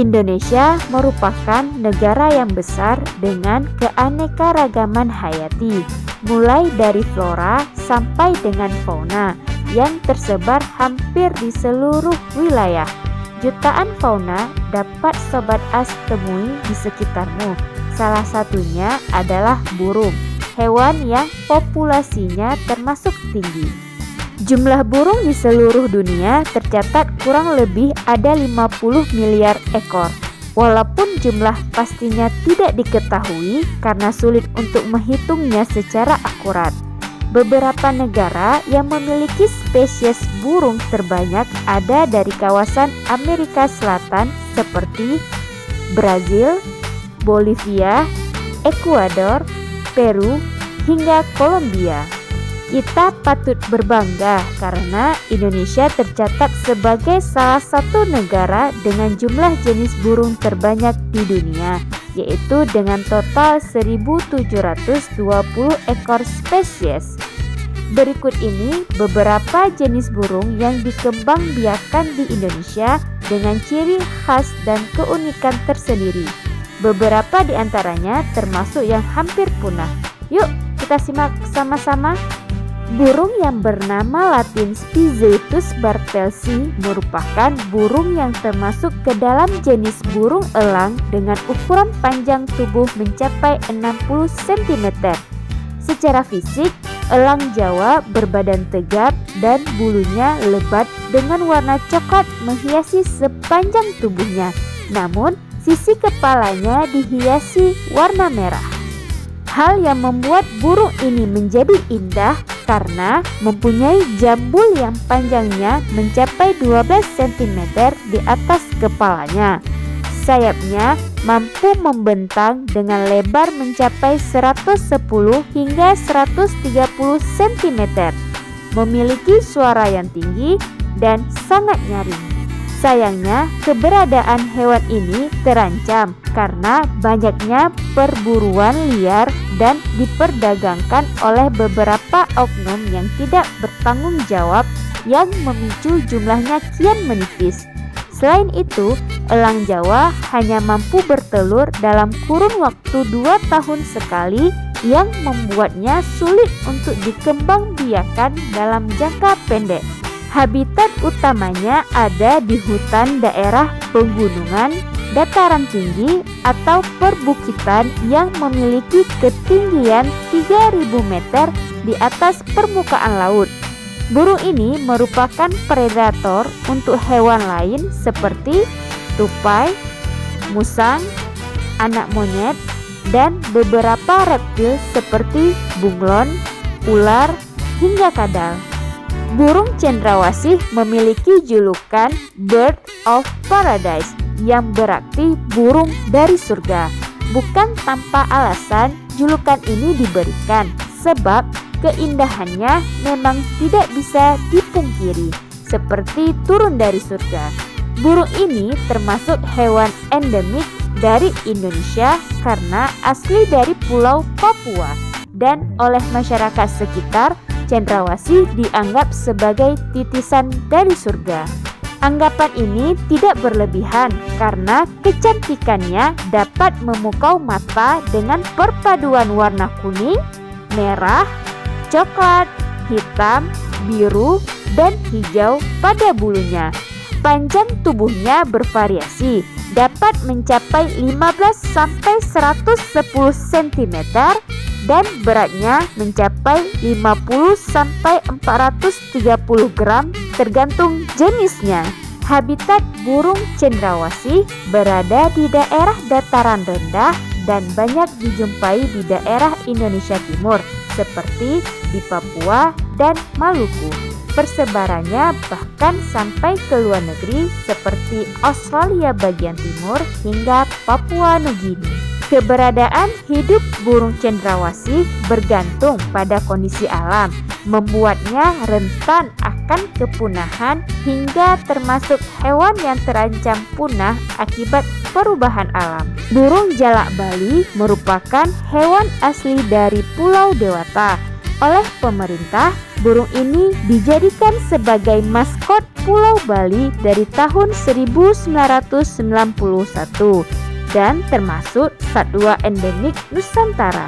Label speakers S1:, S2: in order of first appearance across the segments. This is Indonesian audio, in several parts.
S1: Indonesia merupakan negara yang besar dengan keanekaragaman hayati, mulai dari flora sampai dengan fauna yang tersebar hampir di seluruh wilayah. Jutaan fauna dapat Sobat As temui di sekitarmu. Salah satunya adalah burung, hewan yang populasinya termasuk tinggi. Jumlah burung di seluruh dunia tercatat kurang lebih ada 50 miliar ekor. Walaupun jumlah pastinya tidak diketahui karena sulit untuk menghitungnya secara akurat. Beberapa negara yang memiliki spesies burung terbanyak ada dari kawasan Amerika Selatan seperti Brazil, Bolivia, Ekuador, Peru, hingga Kolombia. Kita patut berbangga karena Indonesia tercatat sebagai salah satu negara dengan jumlah jenis burung terbanyak di dunia, yaitu dengan total 1.720 ekor spesies. Berikut ini beberapa jenis burung yang dikembangbiakan di Indonesia dengan ciri khas dan keunikan tersendiri. Beberapa di antaranya termasuk yang hampir punah. Yuk kita simak sama-sama. Burung yang bernama latin Spizaetus bartelsi merupakan burung yang termasuk ke dalam jenis burung elang dengan ukuran panjang tubuh mencapai 60 cm. Secara fisik, elang Jawa berbadan tegap dan bulunya lebat dengan warna coklat menghiasi sepanjang tubuhnya. Namun, sisi kepalanya dihiasi warna merah. Hal yang membuat burung ini menjadi indah karena mempunyai jambul yang panjangnya mencapai 12 cm di atas kepalanya. Sayapnya mampu membentang dengan lebar mencapai 110 hingga 130 cm. Memiliki suara yang tinggi dan sangat nyaring. Sayangnya, keberadaan hewan ini terancam karena banyaknya perburuan liar dan diperdagangkan oleh beberapa oknum yang tidak bertanggung jawab yang memicu jumlahnya kian menipis. Selain itu, elang Jawa hanya mampu bertelur dalam kurun waktu 2 tahun sekali yang membuatnya sulit untuk dikembangbiakan dalam jangka pendek. Habitat utamanya ada di hutan daerah pegunungan, dataran tinggi, atau perbukitan yang memiliki ketinggian 3.000 meter di atas permukaan laut. Burung ini merupakan predator untuk hewan lain seperti tupai, musang, anak monyet, dan beberapa reptil seperti bunglon, ular, hingga kadal. Burung cendrawasih memiliki julukan Bird of Paradise yang berarti burung dari surga. Bukan tanpa alasan julukan ini diberikan, sebab keindahannya memang tidak bisa dipungkiri, seperti turun dari surga. Burung ini termasuk hewan endemik dari Indonesia karena asli dari Pulau Papua, dan oleh masyarakat sekitar cendrawasih dianggap sebagai titisan dari surga. Anggapan ini tidak berlebihan karena kecantikannya dapat memukau mata dengan perpaduan warna kuning, merah, coklat, hitam, biru, dan hijau pada bulunya. Panjang tubuhnya bervariasi, dapat mencapai 15-110 cm dan beratnya mencapai 50-430 gram tergantung jenisnya. Habitat burung cendrawasih berada di daerah dataran rendah dan banyak dijumpai di daerah Indonesia Timur seperti di Papua dan Maluku. Persebarannya bahkan sampai ke luar negeri seperti Australia bagian timur hingga Papua Nugini. Keberadaan hidup burung cendrawasih bergantung pada kondisi alam, membuatnya rentan akan kepunahan hingga termasuk hewan yang terancam punah akibat perubahan alam. Burung jalak Bali merupakan hewan asli dari Pulau Dewata. oleh pemerintah, burung ini dijadikan sebagai maskot Pulau Bali dari tahun 1991 dan termasuk satwa endemik Nusantara.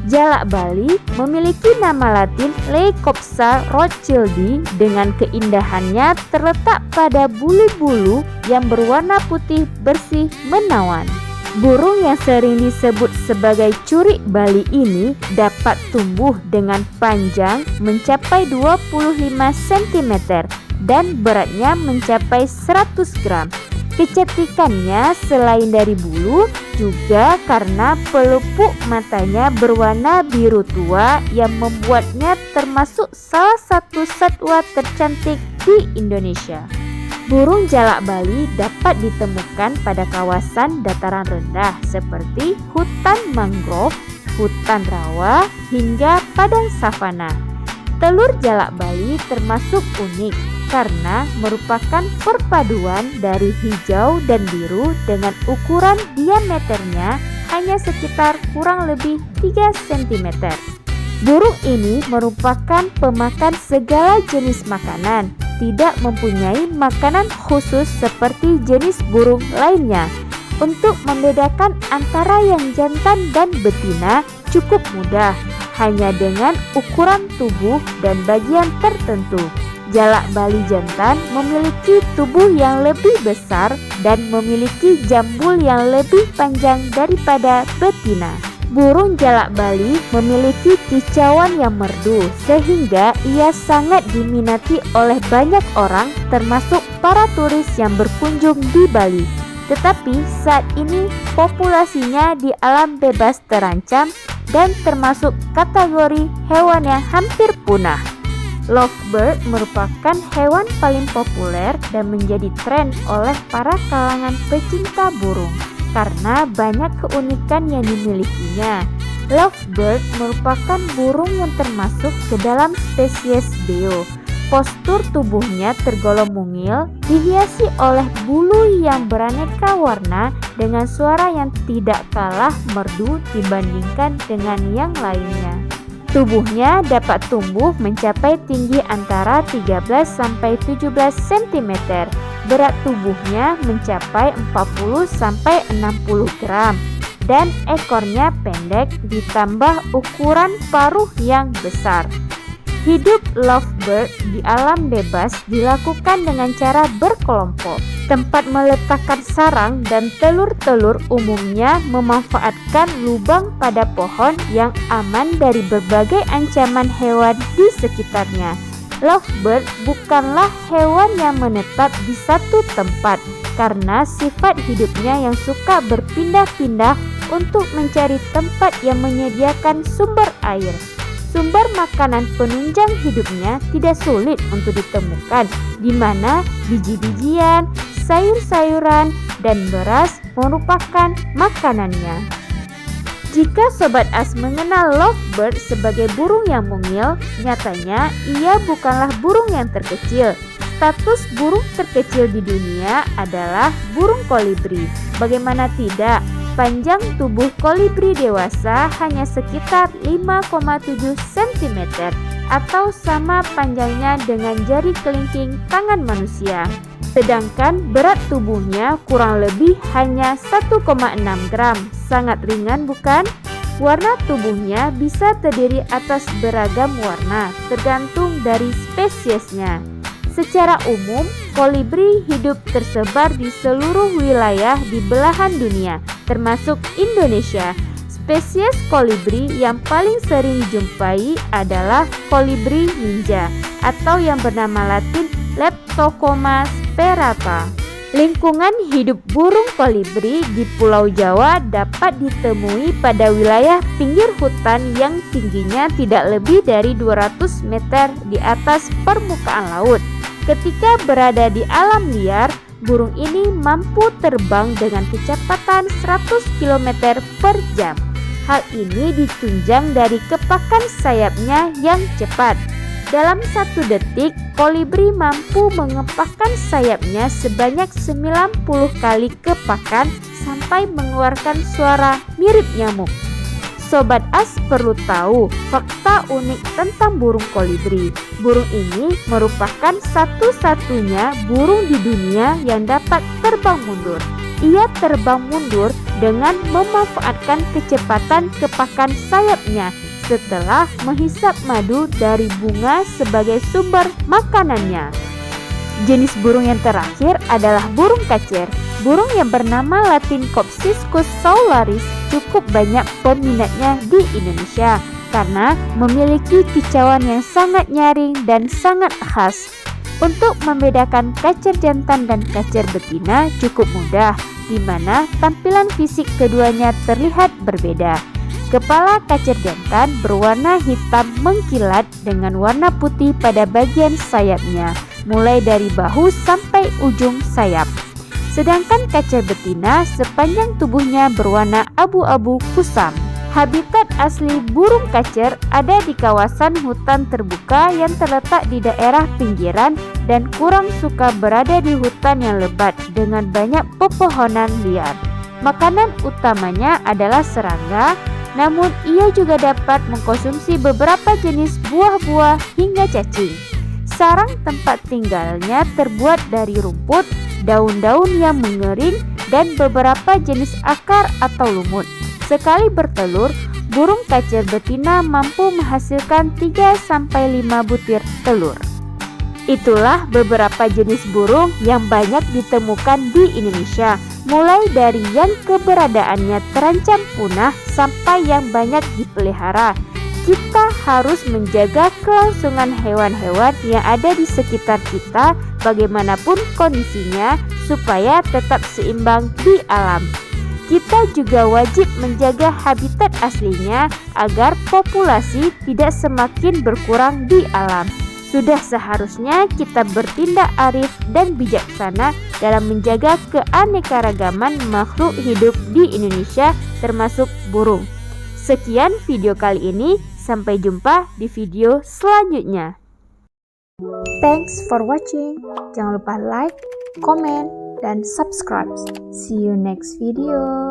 S1: Jalak Bali memiliki nama latin Leucopsa rothschildi. Dengan keindahannya terletak pada bulu-bulu yang berwarna putih bersih menawan. Burung yang sering disebut sebagai curik Bali ini dapat tumbuh dengan panjang mencapai 25 cm dan beratnya mencapai 100 gram. Kecantikannya selain dari bulu, juga karena pelupuk matanya berwarna biru tua yang membuatnya termasuk salah satu satwa tercantik di Indonesia. Burung jalak Bali dapat ditemukan pada kawasan dataran rendah seperti hutan mangrove, hutan rawa, hingga padang savana. Telur jalak Bali termasuk unik karena merupakan perpaduan dari hijau dan biru dengan ukuran diameternya hanya sekitar kurang lebih 3 cm. Burung ini merupakan pemakan segala jenis makanan, tidak mempunyai makanan khusus seperti jenis burung lainnya. Untuk membedakan antara yang jantan dan betina cukup mudah, hanya dengan ukuran tubuh dan bagian tertentu. Jalak Bali jantan memiliki tubuh yang lebih besar dan memiliki jambul yang lebih panjang daripada betina. Burung jalak Bali memiliki kicauan yang merdu sehingga ia sangat diminati oleh banyak orang termasuk para turis yang berkunjung di Bali. Tetapi saat ini populasinya di alam bebas terancam dan termasuk kategori hewan yang hampir punah. Lovebird merupakan hewan paling populer dan menjadi tren oleh para kalangan pecinta burung karena banyak keunikan yang dimilikinya. Lovebird merupakan burung yang termasuk ke dalam spesies beo. Postur tubuhnya tergolong mungil, dihiasi oleh bulu yang beraneka warna dengan suara yang tidak kalah merdu dibandingkan dengan yang lainnya. Tubuhnya dapat tumbuh mencapai tinggi antara 13-17 cm. Berat tubuhnya mencapai 40-60 gram. Dan ekornya pendek ditambah ukuran paruh yang besar. Hidup lovebird di alam bebas dilakukan dengan cara berkelompok. Tempat meletakkan sarang dan telur-telur umumnya memanfaatkan lubang pada pohon yang aman dari berbagai ancaman hewan di sekitarnya. Lovebird bukanlah hewan yang menetap di satu tempat karena sifat hidupnya yang suka berpindah-pindah untuk mencari tempat yang menyediakan sumber air. Sumber makanan penunjang hidupnya tidak sulit untuk ditemukan, di mana biji-bijian, sayur-sayuran, dan beras merupakan makanannya. Jika Sobat As mengenal lovebird sebagai burung yang mungil, nyatanya ia bukanlah burung yang terkecil. Status burung terkecil di dunia adalah burung kolibri. Bagaimana tidak? Panjang tubuh kolibri dewasa hanya sekitar 5,7 cm atau sama panjangnya dengan jari kelingking tangan manusia. Sedangkan berat tubuhnya kurang lebih hanya 1,6 gram. Sangat ringan bukan? Warna tubuhnya bisa terdiri atas beragam warna, tergantung dari spesiesnya. Secara umum, kolibri hidup tersebar di seluruh wilayah di belahan dunia, termasuk Indonesia. Spesies kolibri yang paling sering dijumpai adalah kolibri ninja atau yang bernama latin Leptocoma sperata. Lingkungan hidup burung kolibri di Pulau Jawa dapat ditemui pada wilayah pinggir hutan yang tingginya tidak lebih dari 200 meter di atas permukaan laut. Ketika berada di alam liar, burung ini mampu terbang dengan kecepatan 100 km per jam. Hal ini ditunjang dari kepakan sayapnya yang cepat. Dalam 1 detik, kolibri mampu mengepakkan sayapnya sebanyak 90 kali kepakan sampai mengeluarkan suara mirip nyamuk. Sobat As perlu tahu fakta unik tentang burung kolibri. Burung ini merupakan satu-satunya burung di dunia yang dapat terbang mundur. Ia terbang mundur dengan memanfaatkan kecepatan kepakan sayapnya setelah menghisap madu dari bunga sebagai sumber makanannya. Jenis burung yang terakhir adalah burung kacer. Burung yang bernama Latin Copsychus saularis cukup banyak peminatnya di Indonesia karena memiliki kicauan yang sangat nyaring dan sangat khas. Untuk membedakan kacer jantan dan kacer betina cukup mudah, di mana tampilan fisik keduanya terlihat berbeda. Kepala kacer jantan berwarna hitam mengkilat dengan warna putih pada bagian sayapnya, mulai dari bahu sampai ujung sayap. Sedangkan kacer betina sepanjang tubuhnya berwarna abu-abu kusam. Habitat asli burung kacer ada di kawasan hutan terbuka yang terletak di daerah pinggiran dan kurang suka berada di hutan yang lebat dengan banyak pepohonan liar. Makanan utamanya adalah serangga, namun ia juga dapat mengkonsumsi beberapa jenis buah-buah hingga cacing. Sarang tempat tinggalnya terbuat dari rumput, daun-daun yang mengering, dan beberapa jenis akar atau lumut. Sekali bertelur, burung kacer betina mampu menghasilkan 3-5 butir telur. Itulah beberapa jenis burung yang banyak ditemukan di Indonesia, mulai dari yang keberadaannya terancam punah sampai yang banyak dipelihara. Kita harus menjaga kelangsungan hewan-hewan yang ada di sekitar kita bagaimanapun kondisinya supaya tetap seimbang di alam. Kita juga wajib menjaga habitat aslinya agar populasi tidak semakin berkurang di alam. Sudah seharusnya kita bertindak arif dan bijaksana dalam menjaga keanekaragaman makhluk hidup di Indonesia termasuk burung. Sekian video kali ini, sampai jumpa di video selanjutnya. Thanks for watching. Jangan lupa like, comment, dan subscribe. See you next video.